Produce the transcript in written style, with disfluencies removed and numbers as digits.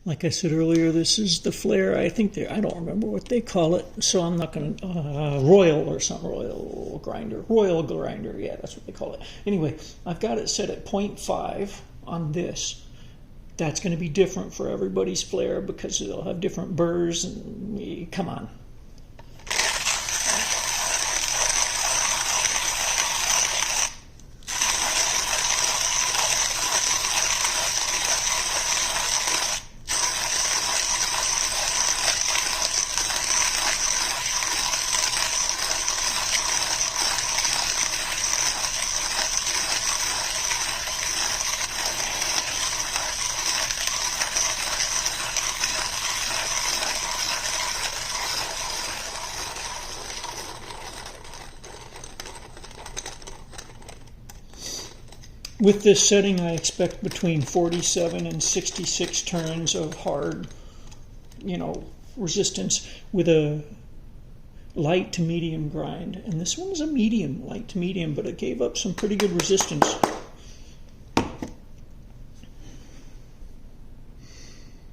Like I said earlier, this is the flair. I don't remember what they call it, so I'm not going to, Royal or something, Royal Grinder, yeah, that's what they call it. Anyway, I've got it set at 0.5 on this. That's going to be different for everybody's flair because they'll have different burrs, and come on. With this setting, I expect between 47 and 66 turns of hard, resistance with a light to medium grind. And this one was a medium, light to medium, but it gave up some pretty good resistance.